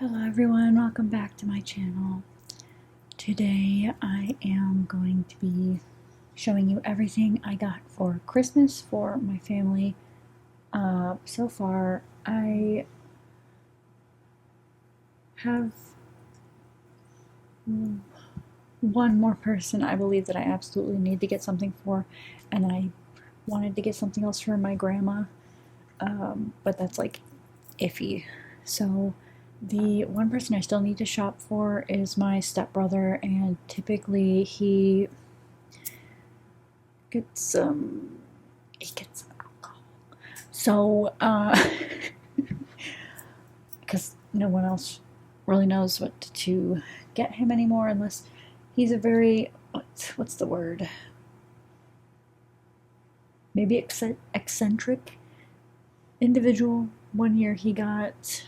Hello everyone, welcome back to my channel. Today I am going to be showing you everything I got for Christmas for my family. So far I have one more person I believe that I absolutely need to get something for, and I wanted to get something else for my grandma, but that's like iffy. So the one person I still need to shop for is my stepbrother, and typically he gets alcohol. So because no one else really knows what to get him anymore unless he's a very what's the word? Maybe eccentric individual. One year he got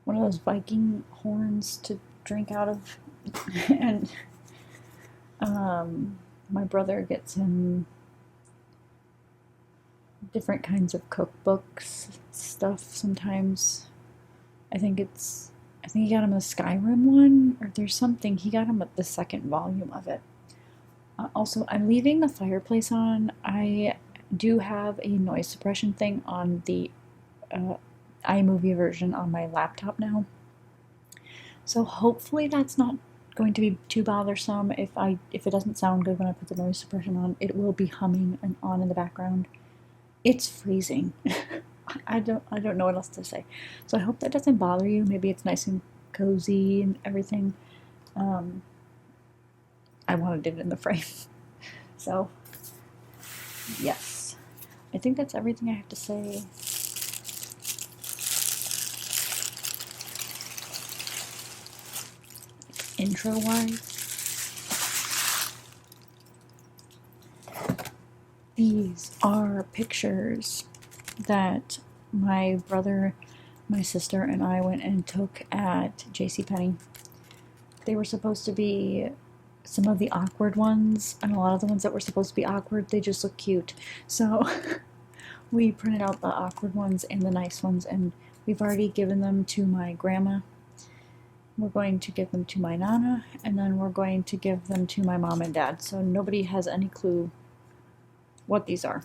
one of those Viking horns to drink out of, and my brother gets him different kinds of cookbooks stuff sometimes. I think he got him a Skyrim one, or there's something. He got him the second volume of it. Also, I'm leaving the fireplace on. I do have a noise suppression thing on the iMovie version on my laptop now. So hopefully that's not going to be too bothersome. If it doesn't sound good when I put the noise suppression on, it will be humming and on in the background. It's freezing. I don't know what else to say. So I hope that doesn't bother you. Maybe it's nice and cozy and everything. I wanted it in the frame. So yes. I think that's everything I have to say. Intro wise. These are pictures that my brother, my sister, and I went and took at JCPenney. They were supposed to be some of the awkward ones, and a lot of the ones that were supposed to be awkward, they just look cute. So we printed out the awkward ones and the nice ones, and we've already given them to my grandma. We're going to give them to my nana, and then we're going to give them to my mom and dad, so nobody has any clue what these are.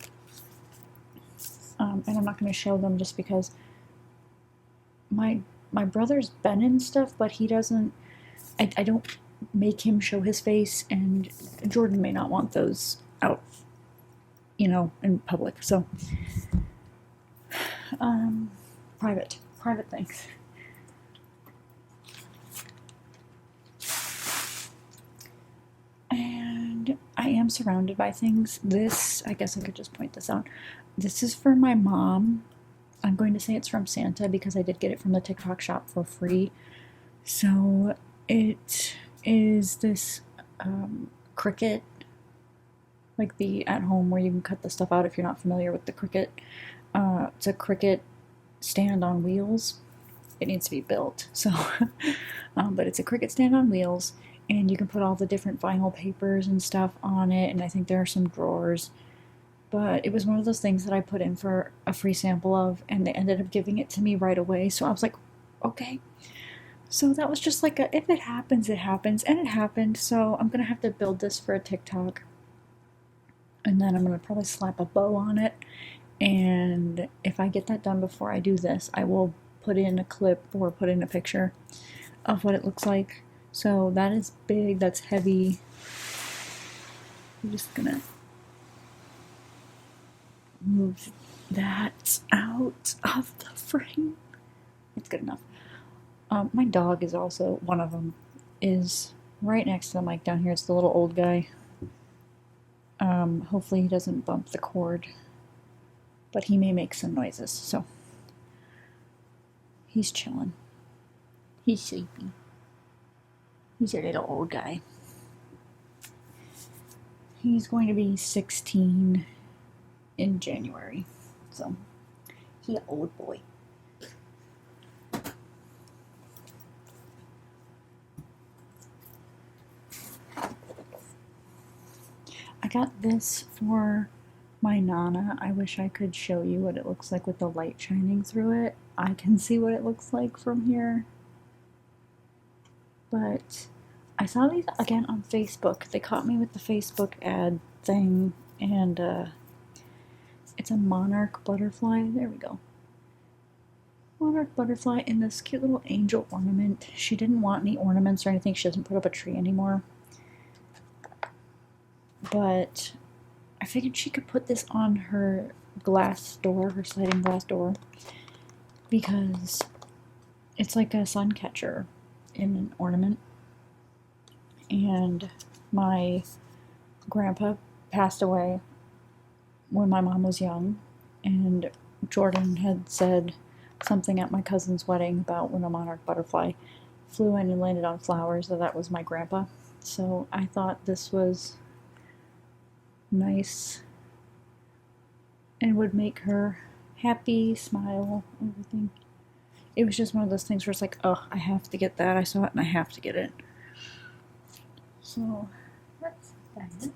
And I'm not going to show them just because my brother's been in stuff, but he doesn't. I don't make him show his face, and Jordan may not want those out, in public. So, private things. And I am surrounded by things. This, I guess I could just point this out. This is for my mom. I'm going to say it's from Santa because I did get it from the TikTok shop for free. So it is this Cricut, like the at home where you can cut the stuff out if you're not familiar with the Cricut. It's a Cricut stand on wheels. It needs to be built, so but it's a Cricut stand on wheels, and you can put all the different vinyl papers and stuff on it, and I think there are some drawers. But it was one of those things that I put in for a free sample of, and they ended up giving it to me right away, so I was like, okay. So that was just like if it happens, it happens, and it happened. So I'm gonna have to build this for a TikTok, and then I'm gonna probably slap a bow on it, and if I get that done before I do this, I will put in a clip or put in a picture of what it looks like. So that is big, that's heavy. I'm just gonna move that out of the frame. It's good enough. My dog is also, one of them is right next to the mic down here. It's the little old guy. Hopefully he doesn't bump the cord, but he may make some noises, so he's chilling. He's sleepy. He's a little old guy. He's going to be 16 in January, so he an old boy. I got this for my nana. I wish I could show you what it looks like with the light shining through it. I can see what it looks like from here. But I saw these again on Facebook. They caught me with the Facebook ad thing, and it's a monarch butterfly. There we go. Monarch butterfly in this cute little angel ornament. She didn't want any ornaments or anything. She doesn't put up a tree anymore. But I figured she could put this on her glass door, her sliding glass door, because it's like a sun catcher in an ornament. And my grandpa passed away when my mom was young, and Jordan had said something at my cousin's wedding about when a monarch butterfly flew in and landed on flowers, that was my grandpa. So I thought this was nice and would make her happy, smile, everything. It was just one of those things where it's like, oh, I have to get that. I saw it and I have to get it. So that's that.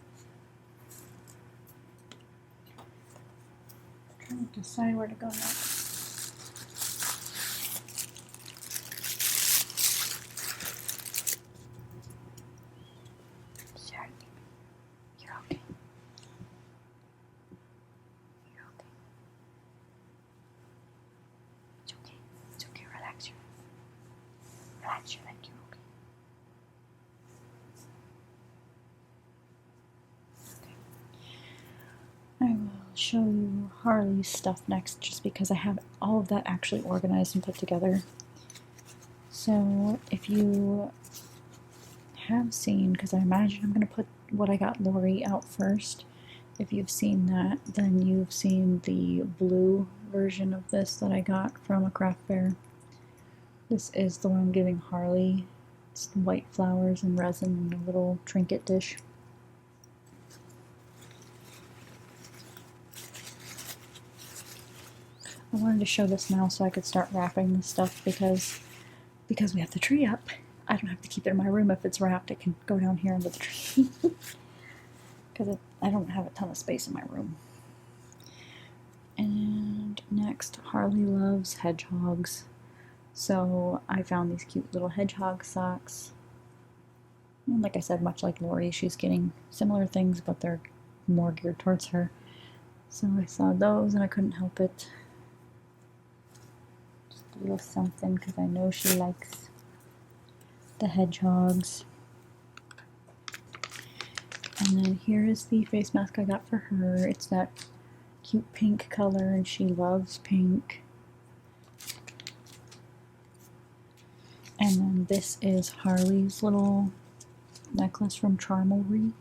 I'm trying to decide where to go next. Sorry. You're okay. You're okay. It's okay. It's okay. Relax your neck. Relax your neck. You're okay. I will show you Harley's stuff next, just because I have all of that actually organized and put together. So if you have seen, because I imagine I'm going to put what I got Lori out first. If you've seen that, then you've seen the blue version of this that I got from a craft fair. This is the one I'm giving Harley. It's white flowers and resin in a little trinket dish. I wanted to show this now so I could start wrapping this stuff, because we have the tree up. I don't have to keep it in my room if it's wrapped. It can go down here under the tree. Because I don't have a ton of space in my room. And next, Harley loves hedgehogs. So I found these cute little hedgehog socks. And like I said, much like Lori, she's getting similar things, but they're more geared towards her. So I saw those and I couldn't help it. Just a little something, because I know she likes the hedgehogs. And then here is the face mask I got for her. It's that cute pink color, and she loves pink. And then this is Harley's little necklace from Charmelry.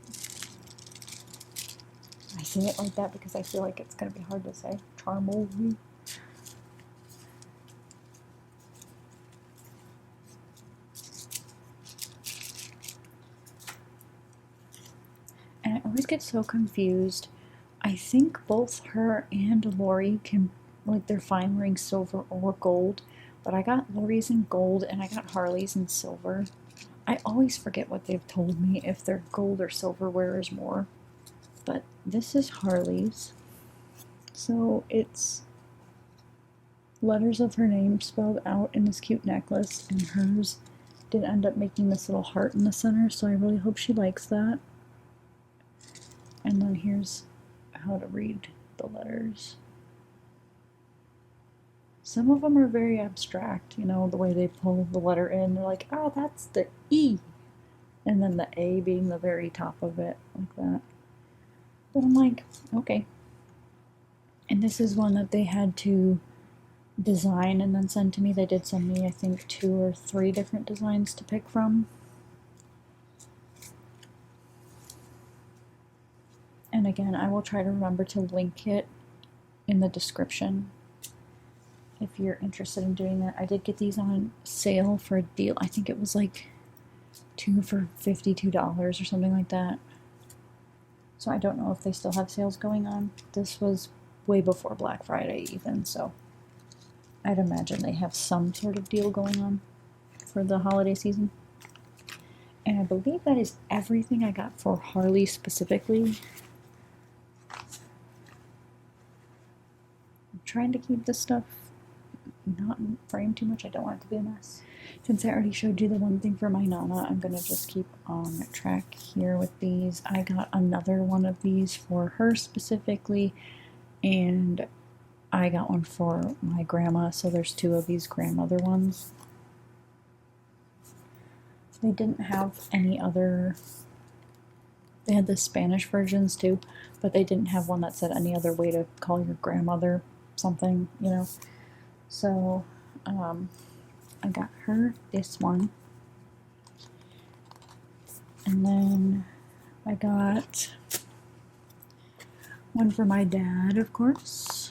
I say it like that because I feel like it's going to be hard to say. Charmelry. And I always get so confused. I think both her and Lori can, like, they're fine wearing silver or gold, but I got Lori's in gold and I got Harley's in silver. I always forget what they've told me, if they're gold or silver wearers more. But this is Harley's. So it's letters of her name spelled out in this cute necklace, and hers did end up making this little heart in the center, so I really hope she likes that. And then here's how to read the letters. Some of them are very abstract, you know, the way they pull the letter in. They're like, oh, that's the E. And then the A being the very top of it, like that. But I'm like, okay. And this is one that they had to design and then send to me. They did send me, I think, 2 or 3 different designs to pick from. And again, I will try to remember to link it in the description if you're interested in doing that. I did get these on sale for a deal. I think it was like 2 for $52 or something like that. So I don't know if they still have sales going on. This was way before Black Friday even, so I'd imagine they have some sort of deal going on for the holiday season. And I believe that is everything I got for Harley specifically. I'm trying to keep this stuff not frame too much. I don't want it to be a mess. Since I already showed you the one thing for my Nana, I'm going to just keep on track here with these. I got another one of these for her specifically, and I got one for my grandma, so there's two of these grandmother ones. They didn't have any other, they had the Spanish versions too, but they didn't have one that said any other way to call your grandmother something, you know. So I got her this one, and then I got one for my dad, of course.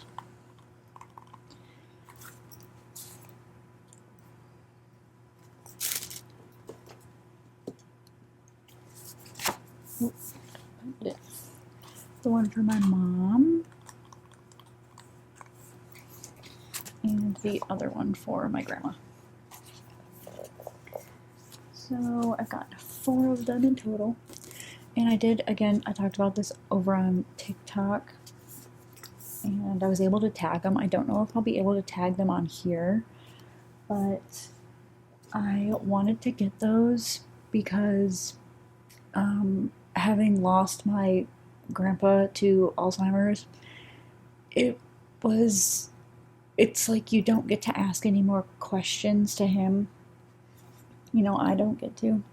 The one for my mom, and the other one for my grandma. So I've got 4 of them in total. And I did, again, I talked about this over on TikTok, and I was able to tag them. I don't know if I'll be able to tag them on here, but I wanted to get those because having lost my grandpa to Alzheimer's, it's like you don't get to ask any more questions to him. You know, I don't get to.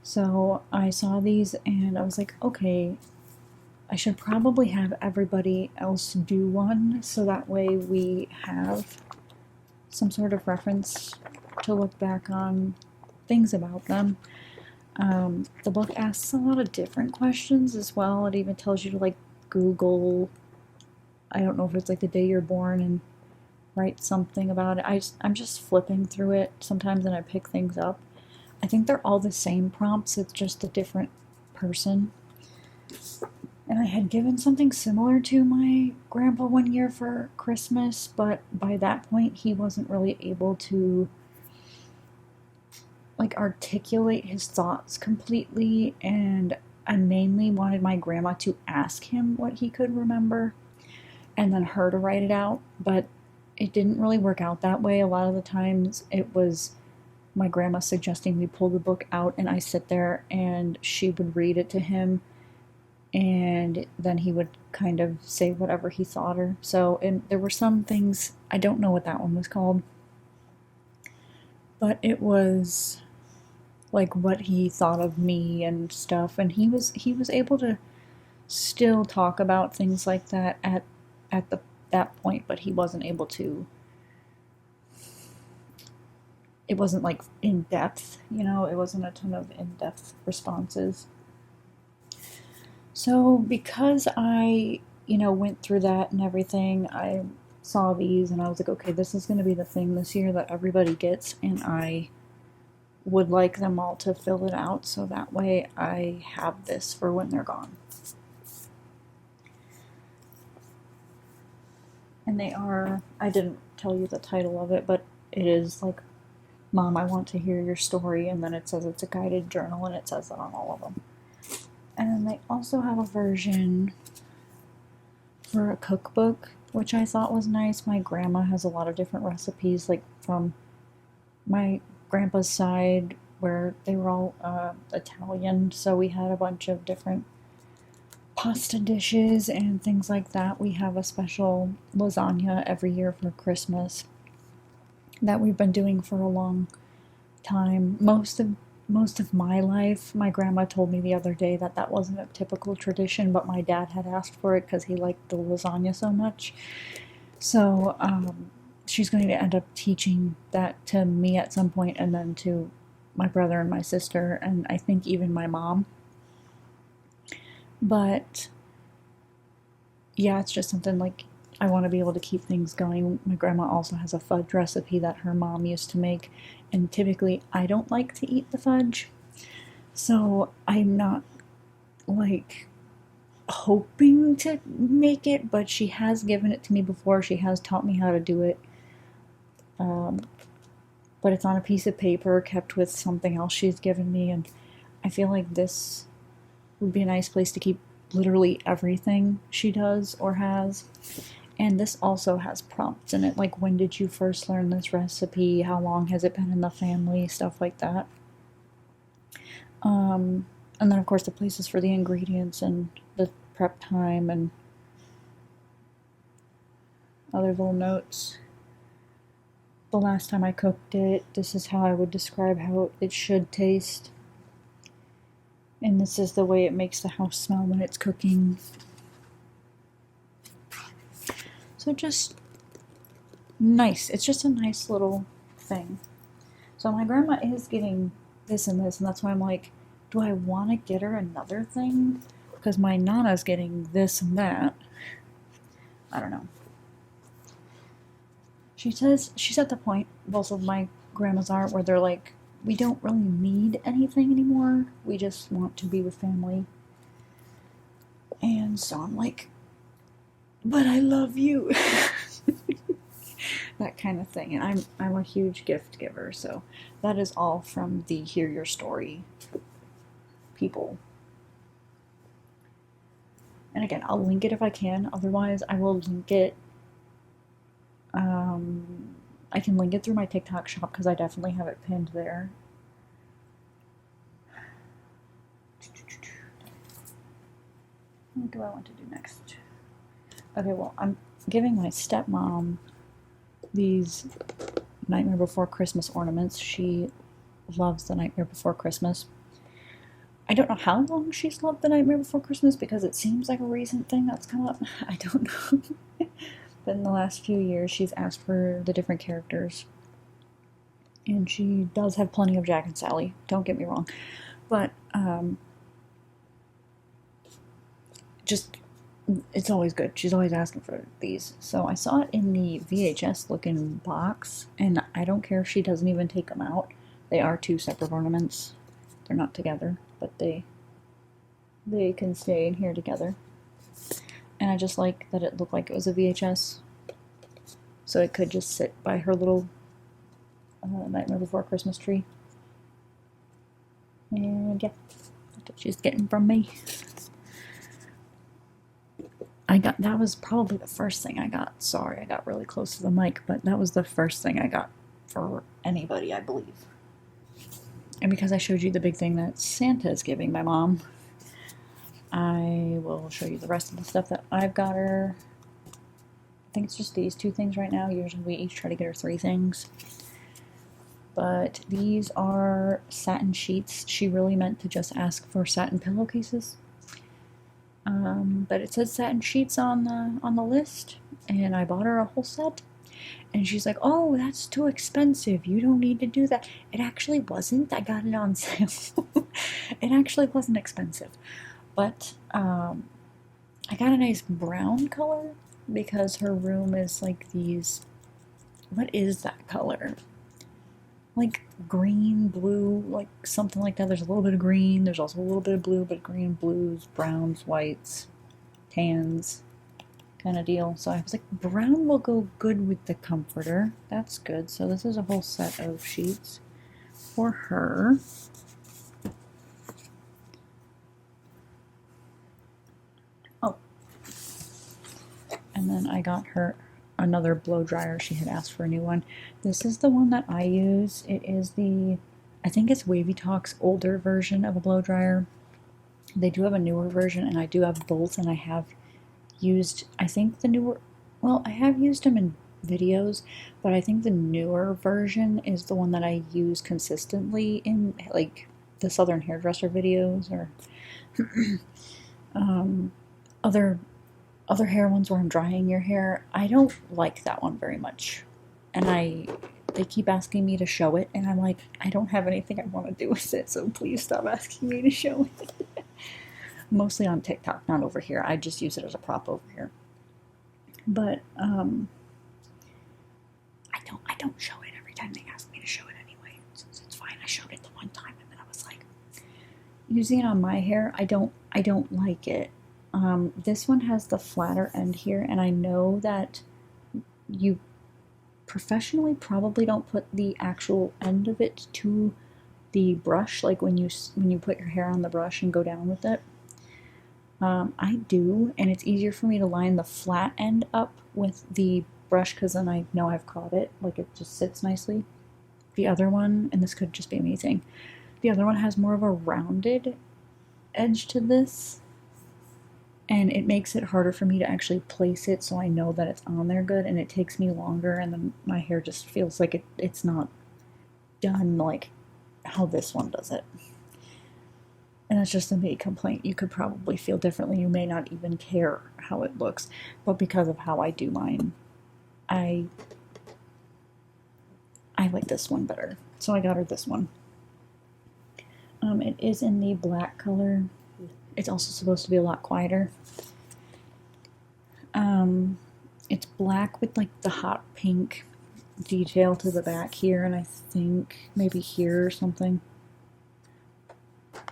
So I saw these and I was like, okay, I should probably have everybody else do one so that way we have some sort of reference to look back on things about them. The book asks a lot of different questions as well. It even tells you to like Google, I don't know if it's like the day you're born and write something about it. I'm just flipping through it sometimes and I pick things up. I think they're all the same prompts, it's just a different person. And I had given something similar to my grandpa one year for Christmas, but by that point he wasn't really able to like articulate his thoughts completely, and I mainly wanted my grandma to ask him what he could remember and then her to write it out, but it didn't really work out that way. A lot of the times it was my grandma suggesting we pull the book out and I sit there and she would read it to him, and then he would kind of say whatever he thought or so. And there were some things, I don't know what that one was called, but it was like what he thought of me and stuff, and he was able to still talk about things like that at that point, but he wasn't able to, it wasn't like in depth, you know, it wasn't a ton of in-depth responses. So because I, you know, went through that and everything, I saw these and I was like, okay, this is going to be the thing this year that everybody gets, and I would like them all to fill it out so that way I have this for when they're gone. And they are, I didn't tell you the title of it, but it is like, Mom, I want to hear your story, and then it says it's a guided journal, and it says that on all of them. And then they also have a version for a cookbook, which I thought was nice. My grandma has a lot of different recipes, like from my grandpa's side, where they were all Italian, so we had a bunch of different pasta dishes and things like that. We have a special lasagna every year for Christmas that we've been doing for a long time. Most of my life, my grandma told me the other day that that wasn't a typical tradition, but my dad had asked for it because he liked the lasagna so much. So she's going to end up teaching that to me at some point, and then to my brother and my sister, and I think even my mom. But yeah, it's just something like I want to be able to keep things going. My grandma also has a fudge recipe that her mom used to make, and typically I don't like to eat the fudge, so I'm not like hoping to make it, but she has given it to me before. She has taught me how to do it, but it's on a piece of paper kept with something else she's given me, and I feel like this would be a nice place to keep literally everything she does or has. And this also has prompts in it, like when did you first learn this recipe, how long has it been in the family, stuff like that. And then of course the places for the ingredients and the prep time and other little notes. The last time I cooked it, this is how I would describe how it should taste. And this is the way it makes the house smell when it's cooking. So just nice. It's just a nice little thing. So my grandma is getting this and this, and that's why I'm like, do I want to get her another thing? Because my Nana's getting this and that. I don't know. She says she's at the point, both of my grandmas are, where they're like, we don't really need anything anymore. We just want to be with family. And so I'm like, but I love you. That kind of thing. And I'm a huge gift giver, so that is all from the Hear Your Story people. And again, I'll link it if I can. Otherwise, I will link it. I can link it through my TikTok shop because I definitely have it pinned there. What do I want to do next? Okay, well, I'm giving my stepmom these Nightmare Before Christmas ornaments. She loves the Nightmare Before Christmas. I don't know how long she's loved the Nightmare Before Christmas because it seems like a recent thing that's come up. I don't know. But in the last few years, she's asked for the different characters. And she does have plenty of Jack and Sally, don't get me wrong. But, just, it's always good. She's always asking for these. So I saw it in the VHS looking box, and I don't care if she doesn't even take them out. They are two separate ornaments. They're not together, but they can stay in here together. And I just like that it looked like it was a VHS. So it could just sit by her little Nightmare Before Christmas tree. And yeah, that's what she's getting from me. That was probably the first thing I got. Sorry, I got really close to the mic, but that was the first thing I got for anybody, I believe. And because I showed you the big thing that Santa is giving my mom, I will show you the rest of the stuff that I've got her. I think it's just these two things right now. Usually we each try to get her 3 things. But these are satin sheets. She really meant to just ask for satin pillowcases. But it says satin sheets on the list, and I bought her a whole set. And she's like, oh, that's too expensive. You don't need to do that. It actually wasn't. I got it on sale. It actually wasn't expensive. But I got a nice brown color because her room is like these. What is that color? Like green, blue, like something like that. There's a little bit of green. There's also a little bit of blue, but green, blues, browns, whites, tans kind of deal. So I was like, brown will go good with the comforter. That's good. So this is a whole set of sheets for her. Oh. And then I got her another blow dryer. She had asked for a new one. This is the one that I use. It is I think it's Wavy Talk's older version of a blow dryer. They do have a newer version, and I do have both, and I have used, I think the newer, well, I have used them in videos, but I think the newer version is the one that I use consistently in, like, the Southern Hairdresser videos, or other hair ones where I'm drying your hair. I don't like that one very much, and they keep asking me to show it, and I'm like, I don't have anything I want to do with it, so please stop asking me to show it. Mostly on TikTok, not over here. I just use it as a prop over here. But I don't show it every time they ask me to show it anyway. So it's fine. I showed it the one time, and then I was like, using it on my hair, I don't like it. This one has the flatter end here, and I know that you professionally probably don't put the actual end of it to the brush, like when you put your hair on the brush and go down with it. I do, and it's easier for me to line the flat end up with the brush because then I know I've caught it, like it just sits nicely. The other one, and this could just be amazing, the other one has more of a rounded edge to this, and it makes it harder for me to actually place it so I know that it's on there good, and it takes me longer, and then my hair just feels like it's not done like how this one does it. And that's just a me complaint. You could probably feel differently. You may not even care how it looks, but because of how I do mine, I like this one better. So I got her this one. It is in the black color. It's also supposed to be a lot quieter. It's black with like the hot pink detail to the back here, and I think maybe here or something.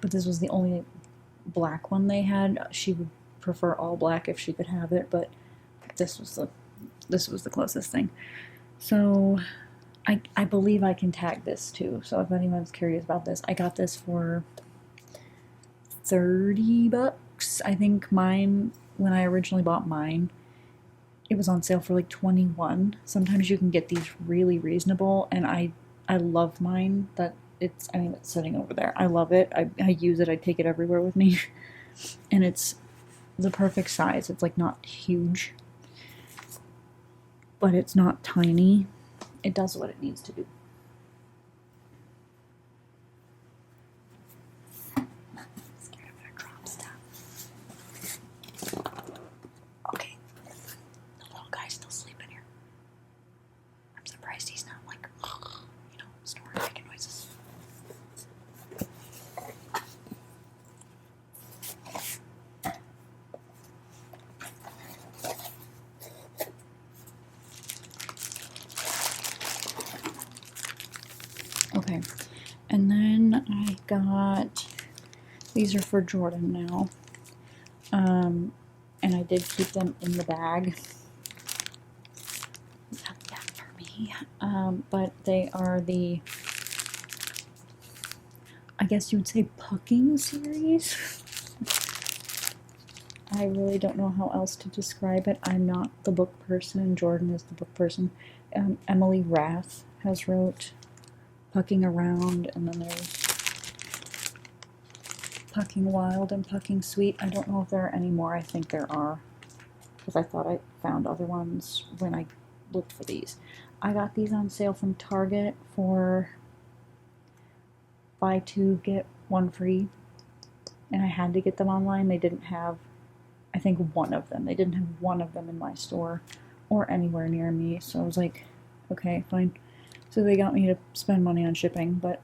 But this was the only black one they had. She would prefer all black if she could have it, but this was the closest thing. So I believe I can tag this too. So if anyone's curious about this, I got this for $30. I think mine, when I originally bought mine, it was on sale for like $21. Sometimes you can get these really reasonable, and I love mine. That it's sitting over there. I love it. I use it. I take it everywhere with me. And it's the perfect size. It's like not huge, but it's not tiny. It does what it needs to do. I'm scared I'm gonna drop stuff. Okay. The little guy's still sleeping here. I'm surprised he's not like, snoring, making noises. Okay, and then I got, these are for Jordan now, and I did keep them in the bag. Not that for me, but they are the, I guess you would say, Pucking series. I really don't know how else to describe it. I'm not the book person. Jordan is the book person. Emily Rath has wrote Pucking Around, and then there's Pucking Wild and Pucking Sweet. I don't know if there are any more. I think there are, because I thought I found other ones when I looked for these. I got these on sale from Target for buy two, get one free, and I had to get them online. They didn't have, I think, one of them. They didn't have one of them in my store or anywhere near me, so I was like, okay, fine. So they got me to spend money on shipping, but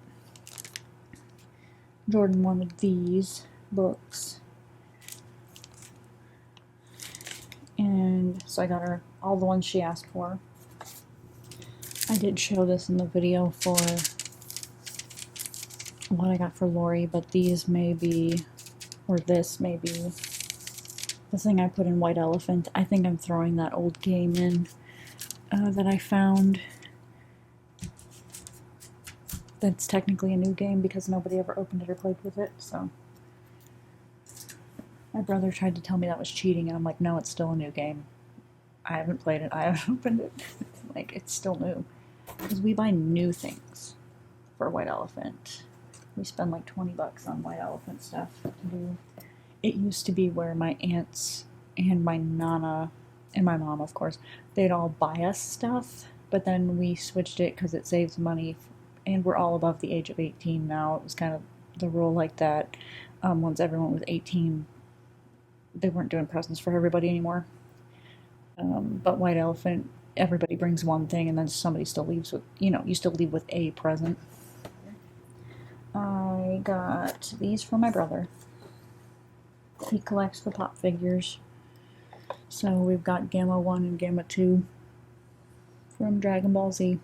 Jordan wanted these books, and so I got her all the ones she asked for. I did show this in the video for what I got for Lori, but these may be, or this may be, the thing I put in White Elephant. I think I'm throwing that old game in that I found. That's technically a new game because nobody ever opened it or played with it, so. My brother tried to tell me that was cheating, and I'm like, no, it's still a new game. I haven't played it, I haven't opened it. Like, it's still new. Because we buy new things for White Elephant. We spend like $20 on White Elephant stuff to do. It used to be where my aunts and my nana, and my mom, of course, they'd all buy us stuff, but then we switched it because it saves money, and we're all above the age of 18 now. It was kind of the rule like that. Once everyone was 18, they weren't doing presents for everybody anymore. But White Elephant, everybody brings one thing, and then somebody still leaves with, you still leave with a present. I got these for my brother. He collects the pop figures. So we've got Gamma 1 and Gamma 2 from Dragon Ball Z.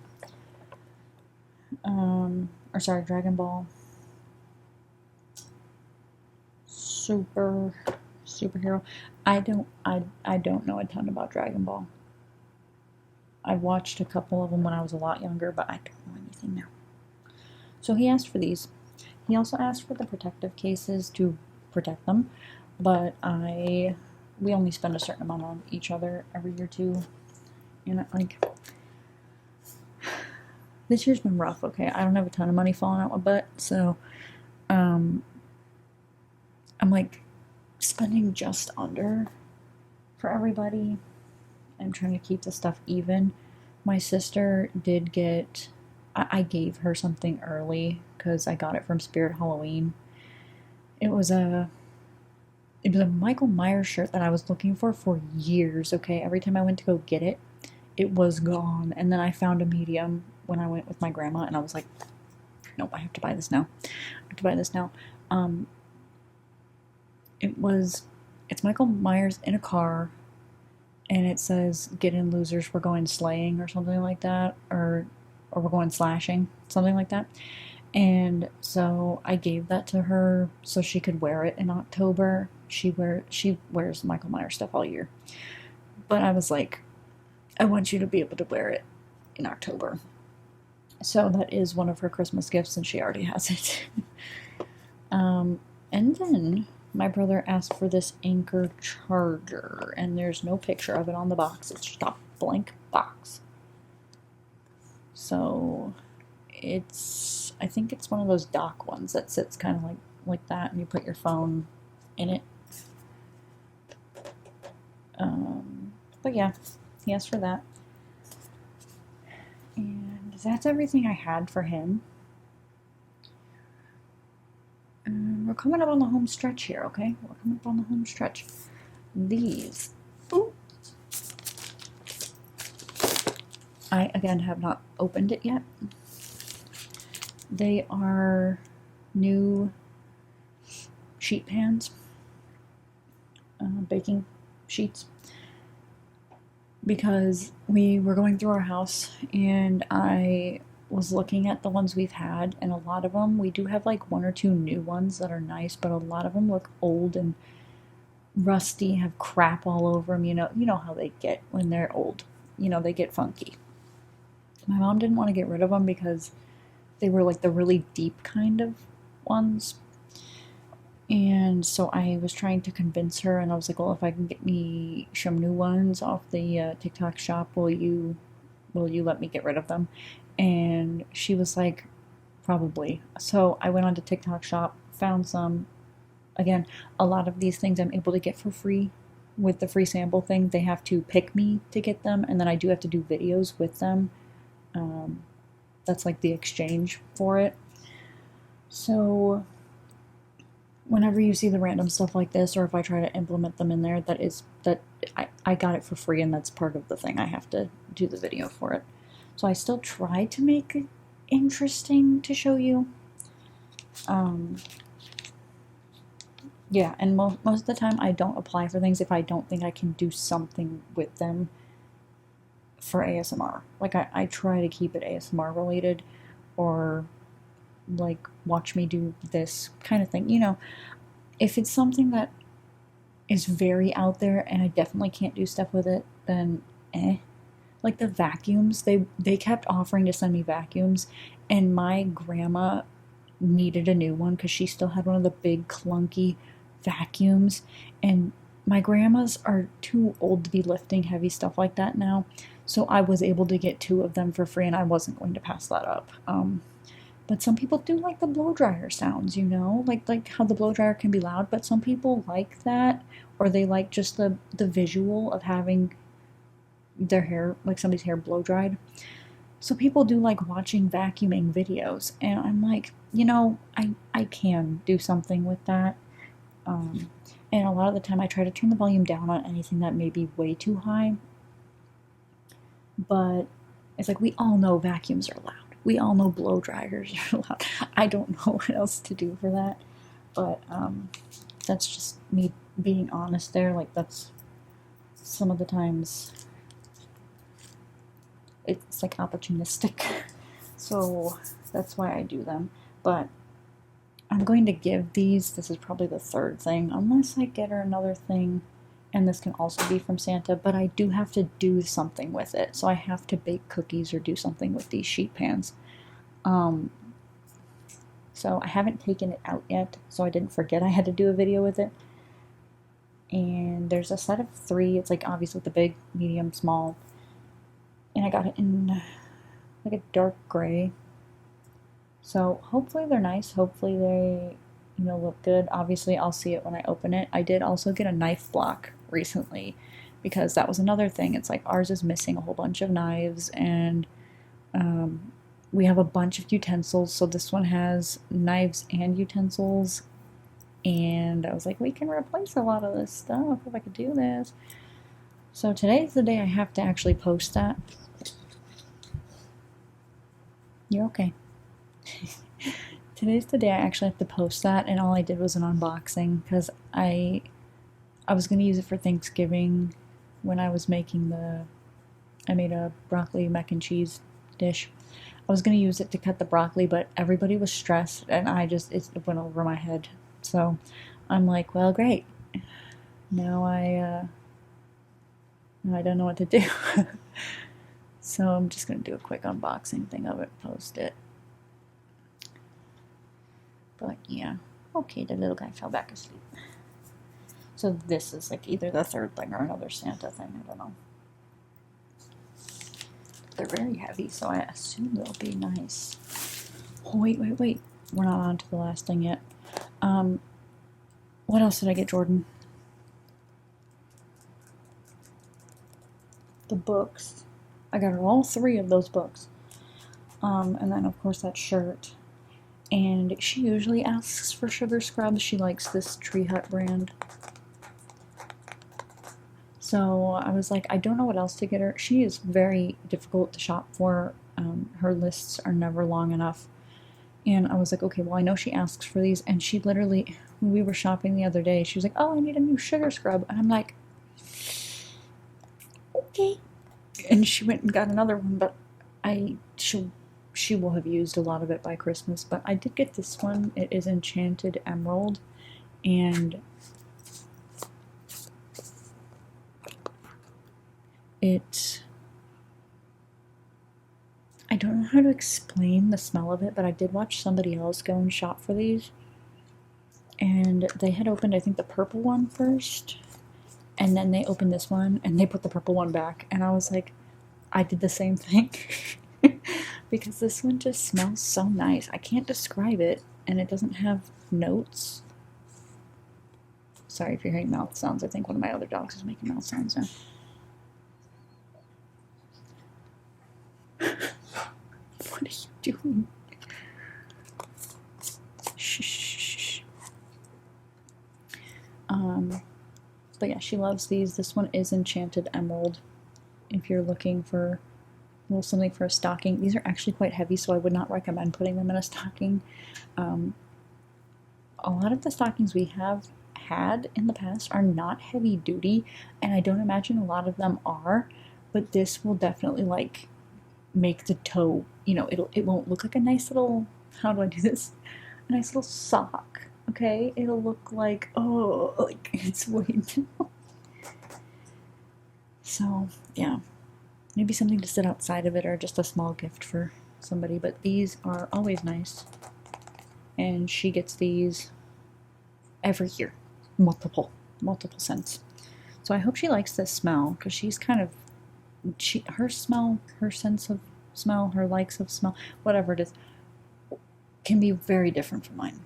Dragon Ball Superhero. I don't know a ton about Dragon Ball. I watched a couple of them when I was a lot younger, but I don't know anything now. So he asked for these. He also asked for the protective cases to protect them. but we only spend a certain amount on each other every year too. And like, this year's been rough, okay? I don't have a ton of money falling out my butt, so um, I'm like spending just under for everybody. I'm trying to keep the stuff even. My sister did get, I gave her something early because I got it from Spirit Halloween. It was a Michael Myers shirt that I was looking for years, okay? Every time I went to go get it, it was gone. And then I found a medium when I went with my grandma, and I was like, nope, I have to buy this now. I have to buy this now. It's Michael Myers in a car, and it says, "Get in, losers, we're going slaying," or something like that, or we're going slashing, something like that. And so I gave that to her so she could wear it in October. She wears Michael Myers stuff all year. But I was like, I want you to be able to wear it in October. So that is one of her Christmas gifts, and she already has it. And then my brother asked for this Anchor charger, and there's no picture of it on the box. It's just a blank box. So I think it's one of those dock ones that sits kind of like that, and you put your phone in it. But yeah, he asked for that. And that's everything I had for him. We're coming up on the home stretch here, okay? We're coming up on the home stretch. These, ooh, I again have not opened it yet. They are new sheet pans, baking sheets, because we were going through our house and I was looking at the ones we've had, and a lot of them, we do have like one or two new ones that are nice, but a lot of them look old and rusty, have crap all over them. You know how they get when they're old. They get funky. My mom didn't want to get rid of them because they were like the really deep kind of ones. And so I was trying to convince her, and I was like, well, if I can get me some new ones off the TikTok shop, will you let me get rid of them? And she was like, probably. So I went on to TikTok shop, found some. Again, a lot of these things I'm able to get for free with the free sample thing. They have to pick me to get them, and then I do have to do videos with them. That's like the exchange for it. So whenever you see the random stuff like this, or if I try to implement them in there, I got it for free, and that's part of the thing. I have to do the video for it. So I still try to make it interesting to show you. Yeah, and most of the time I don't apply for things if I don't think I can do something with them for ASMR. Like I try to keep it ASMR related, or like watch me do this kind of thing. If it's something that is very out there and I definitely can't do stuff with it, then Like the vacuums, they kept offering to send me vacuums, and my grandma needed a new one because she still had one of the big clunky vacuums, and my grandmas are too old to be lifting heavy stuff like that now, so I was able to get two of them for free, and I wasn't going to pass that up. But some people do like the blow dryer sounds, like how the blow dryer can be loud, but some people like that, or they like just the visual of having their hair, like somebody's hair, blow dried. So people do like watching vacuuming videos, and I'm like, I can do something with that. And a lot of the time I try to turn the volume down on anything that may be way too high. But it's like, we all know vacuums are loud. We all know blow dryers are loud. I don't know what else to do for that. But that's just me being honest there. Like, that's some of the times it's like opportunistic. So that's why I do them. But I'm going to give these, this is probably the third thing, unless I get her another thing, and this can also be from Santa, but I do have to do something with it. So I have to bake cookies or do something with these sheet pans. So I haven't taken it out yet, so I didn't forget I had to do a video with it. And there's a set of 3. It's like obviously the big, medium, small. And I got it in like a dark gray. So hopefully they're nice. Hopefully they, look good. Obviously I'll see it when I open it. I did also get a knife block recently because that was another thing. It's like ours is missing a whole bunch of knives, and we have a bunch of utensils. So this one has knives and utensils. And I was like, we can replace a lot of this stuff if I could do this. So today's the day I have to actually post that. You're okay. Today's the day I actually have to post that, and all I did was an unboxing because I was going to use it for Thanksgiving when I was making I made a broccoli mac and cheese dish. I was going to use it to cut the broccoli, but everybody was stressed and it went over my head. So I'm like, well, great. Now I don't know what to do. So I'm just going to do a quick unboxing thing of it, post it. But yeah, okay, the little guy fell back asleep. So this is like either the third thing or another Santa thing, I don't know. They're very heavy, so I assume they'll be nice. Oh, wait. We're not on to the last thing yet. What else did I get, Jordan? The books. I got her all 3 of those books. And then, of course, that shirt. And she usually asks for sugar scrubs. She likes this Tree Hut brand. So I was like, I don't know what else to get her. She is very difficult to shop for. Her lists are never long enough. And I was like, okay, well, I know she asks for these. And she literally, when we were shopping the other day, she was like, oh, I need a new sugar scrub. And I'm like, okay. And she went and got another one, but she will have used a lot of it by Christmas. But I did get this one. It is Enchanted Emerald. And I don't know how to explain the smell of it, but I did watch somebody else go and shop for these. And they had opened, I think, the purple one first. And then they opened this one, and they put the purple one back. And I was like, I did the same thing. Because this one just smells so nice. I can't describe it, and it doesn't have notes. Sorry if you're hearing mouth sounds. I think one of my other dogs is making mouth sounds now. What are you doing? Shh. But yeah, she loves these. This one is Enchanted Emerald. If you're looking for a little something for a stocking. These are actually quite heavy, so I would not recommend putting them in a stocking. A lot of the stockings we have had in the past are not heavy duty, and I don't imagine a lot of them are, but this will definitely like make the toe, it won't look like a nice little, how do I do this? A nice little sock, okay? It'll look like, oh, like it's way too. So, yeah. Maybe something to sit outside of it or just a small gift for somebody, but these are always nice. And she gets these every year. Multiple scents. So I hope she likes this smell, because she's kind of, her smell, her sense of smell, her likes of smell, whatever it is, can be very different from mine.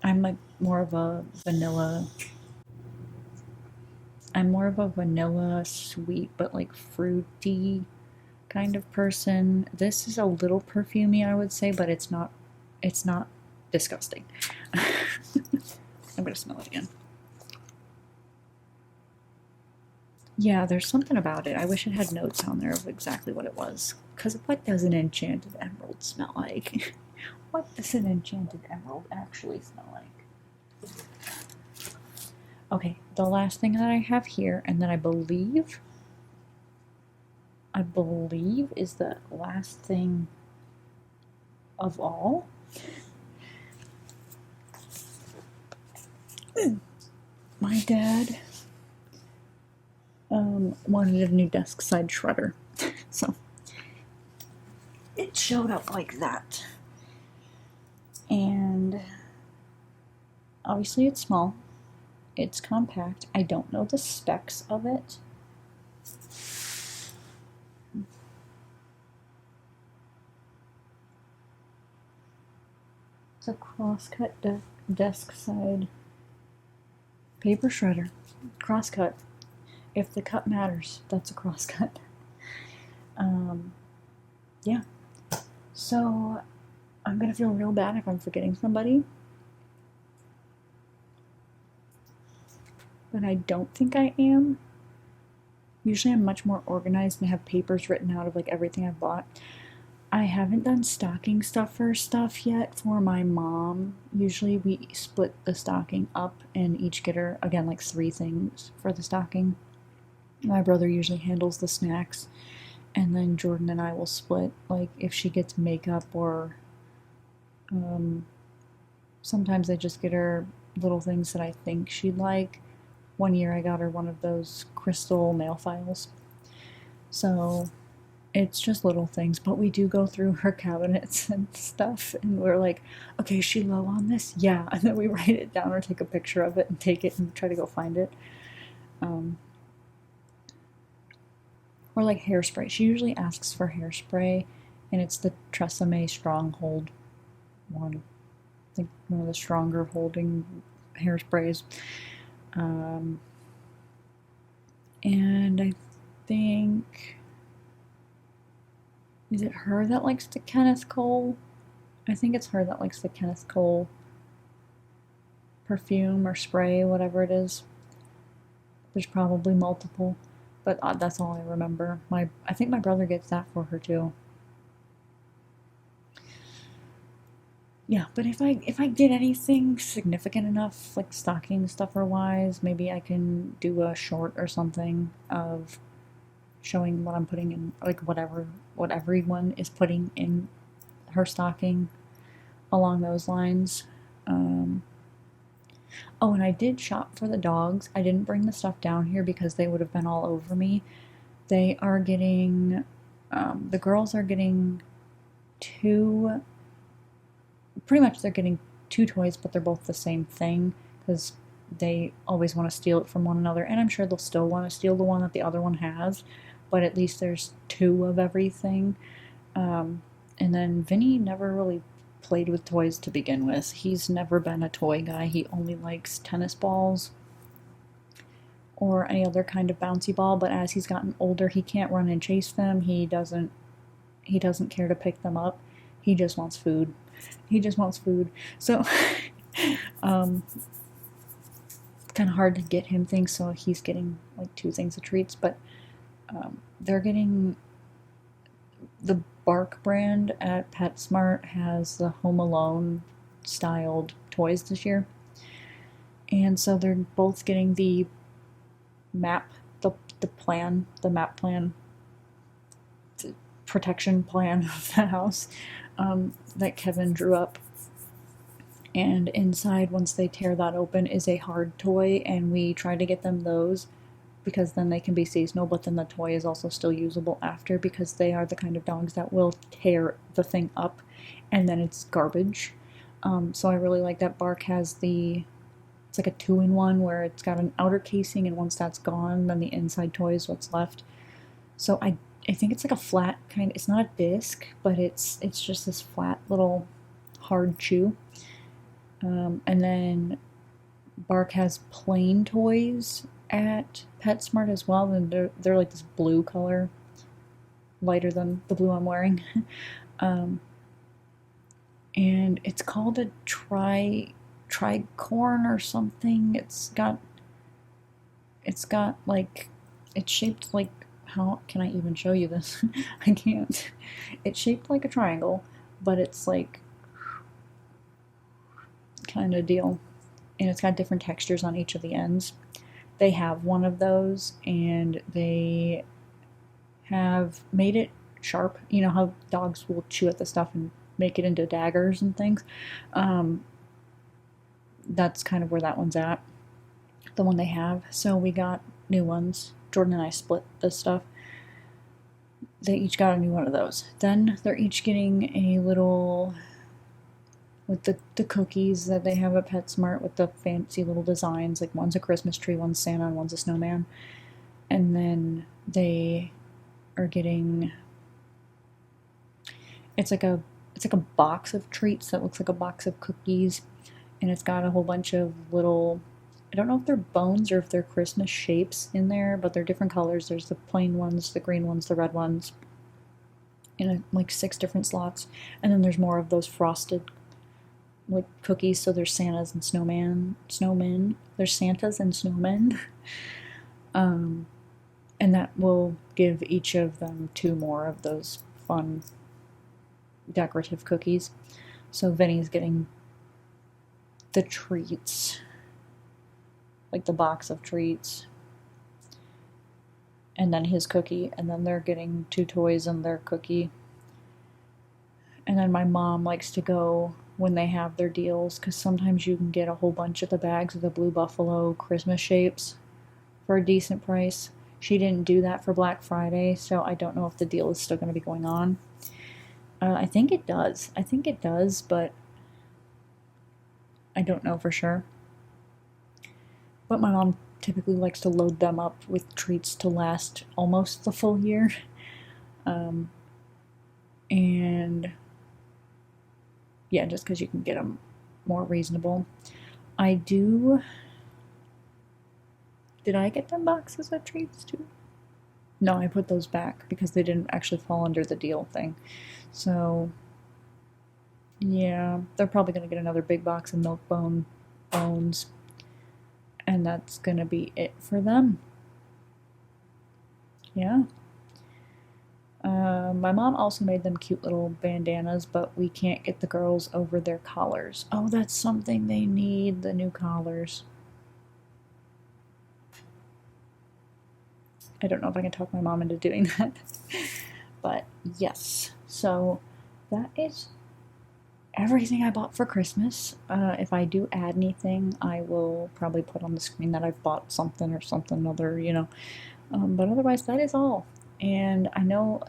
I'm like more of a vanilla sweet but like fruity kind of person. This is a little perfumey, I would say, but it's not disgusting. I'm gonna smell it again. Yeah, there's something about it. I wish it had notes on there of exactly what it was. Because what does an enchanted emerald smell like? What does an enchanted emerald actually smell like? Okay, the last thing that I have here, and that I believe is the last thing of all. My dad wanted a new desk side shredder, so it showed up like that. And obviously it's small, It's compact. I don't know the specs of it. It's a crosscut desk side paper shredder. Crosscut. If the cut matters, that's a crosscut. Yeah. So I'm gonna feel real bad if I'm forgetting somebody. But I don't think I am. Usually I'm much more organized and have papers written out of like everything I've bought. I haven't done stocking stuffer stuff yet for my mom. Usually we split the stocking up and each get her, again, like 3 things for the stocking. My brother usually handles the snacks, and then Jordan and I will split, like if she gets makeup or sometimes I just get her little things that I think she'd like. One year I got her one of those crystal nail files. So it's just little things, but we do go through her cabinets and stuff, and we're like, okay, is she low on this? Yeah, and then we write it down or take a picture of it and take it and try to go find it. Or like hairspray. She usually asks for hairspray, and it's the Tresemme Stronghold one. I think one of the stronger holding hairsprays. And I think, is it her that likes the Kenneth Cole? I think it's her that likes the Kenneth Cole perfume or spray, whatever it is. There's probably multiple, but that's all I remember. I think my brother gets that for her too. Yeah, but if I get anything significant enough, like stocking stuffer wise, maybe I can do a short or something of showing what I'm putting in, like what everyone is putting in her stocking, along those lines. Oh, and I did shop for the dogs. I didn't bring the stuff down here because they would have been all over me. They are getting, the girls are getting 2, pretty much they're getting 2 toys, but they're both the same thing because they always want to steal it from one another, and I'm sure they'll still want to steal the one that the other one has, but at least there's 2 of everything. And then Vinny never really played with toys to begin with. He's never been a toy guy. He only likes tennis balls or any other kind of bouncy ball, but as he's gotten older, he can't run and chase them. He doesn't care to pick them up. He just wants food. So kind of hard to get him things, so he's getting like 2 things of treats, but they're getting the Bark brand at PetSmart has the Home Alone styled toys this year, and so they're both getting the map, the map plan, the protection plan of the house that Kevin drew up. And inside, once they tear that open, is a hard toy, and we try to get them those because then they can be seasonal, but then the toy is also still usable after, because they are the kind of dogs that will tear the thing up and then it's garbage. So I really like that Bark has it's like a 2-in-1 where it's got an outer casing, and once that's gone, then the inside toy is what's left. So I think it's like a flat kind, it's not a disc, but it's just this flat little hard chew. And then Bark has plain toys at PetSmart as well, and they're like this blue color, lighter than the blue I'm wearing. And it's called a tricorn or something. It's got like, it's shaped like, how can I even show you this? I can't. It's shaped like a triangle, but it's like kind of deal, and it's got different textures on each of the ends. They have one of those, and they have made it sharp. You know how dogs will chew at the stuff and make it into daggers and things? That's kind of where that one's at, the one they have. So we got new ones. Jordan and I split this stuff. They each got a new one of those. Then they're each getting a little with the cookies that they have at PetSmart with the fancy little designs. Like one's a Christmas tree, one's Santa, and one's a snowman. And then they are getting, it's like a box of treats that looks like a box of cookies, and it's got a whole bunch of little, I don't know if they're bones or if they're Christmas shapes in there, but they're different colors. There's the plain ones, the green ones, the red ones, in like 6 different slots. And then there's more of those frosted like cookies. So there's Santas and snowmen. There's Santas and snowmen. And that will give each of them 2 more of those fun decorative cookies. So Vinny's getting the treats, like the box of treats, and then his cookie, and then they're getting 2 toys and their cookie. And then my mom likes to go when they have their deals, because sometimes you can get a whole bunch of the bags of the Blue Buffalo Christmas shapes for a decent price. She didn't do that for Black Friday, so I don't know if the deal is still going to be going on. I think it does. But I don't know for sure. But my mom typically likes to load them up with treats to last almost the full year. And yeah, just because you can get them more reasonable. Did I get them boxes of treats too? No, I put those back because they didn't actually fall under the deal thing. So, yeah, they're probably going to get another big box of milk bones. And that's going to be it for them. Yeah. My mom also made them cute little bandanas, but we can't get the girls over their collars. Oh, that's something they need, the new collars. I don't know if I can talk my mom into doing that. But yes, so that is everything I bought for Christmas. If I do add anything, I will probably put on the screen that I've bought something or something other, but otherwise, that is all. And I know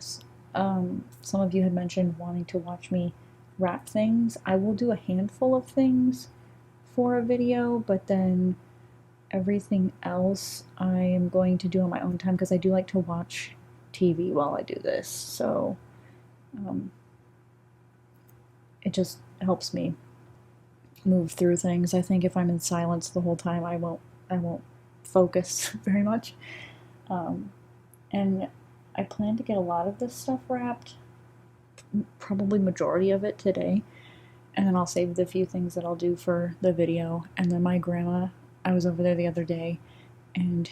some of you had mentioned wanting to watch me wrap things. I will do a handful of things for a video, but then everything else I am going to do on my own time because I do like to watch TV while I do this. So it just helps me move through things. I think if I'm in silence the whole time, I won't focus very much. And I plan to get a lot of this stuff wrapped, probably majority of it today, and then I'll save the few things that I'll do for the video. And then my grandma, I was over there the other day, and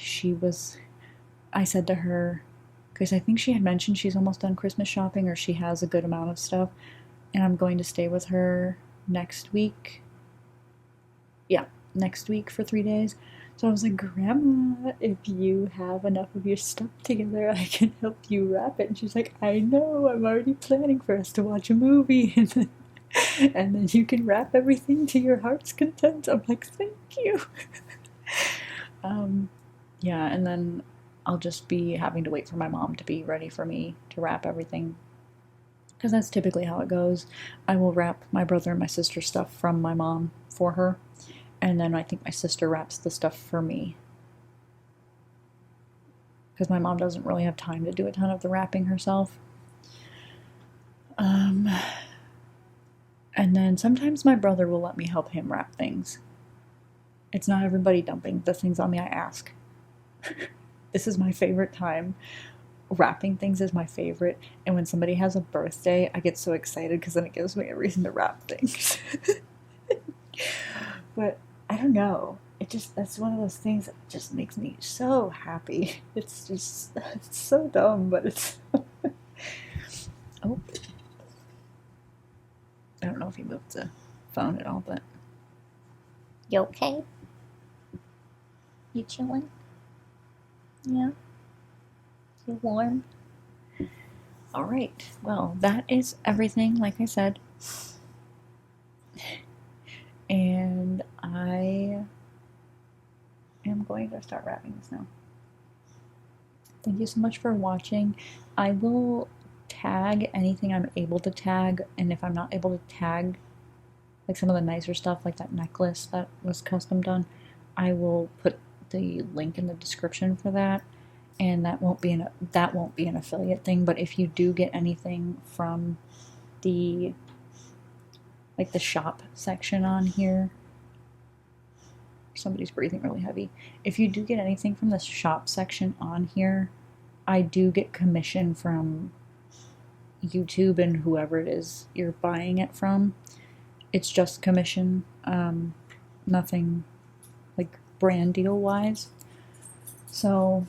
I said to her, because I think she had mentioned she's almost done Christmas shopping, or she has a good amount of stuff, and I'm going to stay with her next week. Yeah, next week for 3 days. So I was like, Grandma, if you have enough of your stuff together, I can help you wrap it. And she's like, I know, I'm already planning for us to watch a movie. And then you can wrap everything to your heart's content. I'm like, thank you. Yeah, and then I'll just be having to wait for my mom to be ready for me to wrap everything. Because that's typically how it goes. I will wrap my brother and my sister's stuff from my mom for her. And then I think my sister wraps the stuff for me. Because my mom doesn't really have time to do a ton of the wrapping herself. And then sometimes my brother will let me help him wrap things. It's not everybody dumping the things on me, I ask. This is my favorite time. Wrapping things is my favorite. And when somebody has a birthday, I get so excited because then it gives me a reason to wrap things. But I don't know. That's one of those things that just makes me so happy. It's so dumb, but it's... Oh. I don't know if he moved the phone at all, but... You okay? You chilling? Yeah? You warm? Alright, well, that is everything, like I said. And I am going to start wrapping this now. Thank you so much for watching. I will tag anything I'm able to tag, and if I'm not able to tag like some of the nicer stuff, like that necklace that was custom done, I will put the link in the description for that. And that won't be an affiliate thing. But if you do get anything from the the shop section on here, somebody's breathing really heavy. If you do get anything from the shop section on here, I do get commission from YouTube and whoever it is you're buying it from. It's just commission, nothing like brand deal wise. So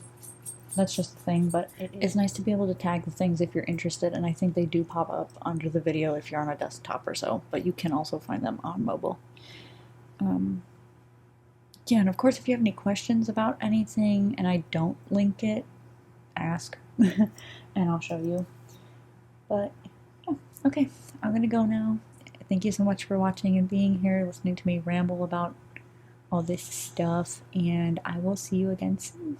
that's just the thing, but it's nice to be able to tag the things if you're interested, and I think they do pop up under the video if you're on a desktop or so, but you can also find them on mobile. Yeah, and of course, if you have any questions about anything and I don't link it, ask, and I'll show you. But, yeah, okay, I'm gonna go now. Thank you so much for watching and being here, listening to me ramble about all this stuff, and I will see you again soon.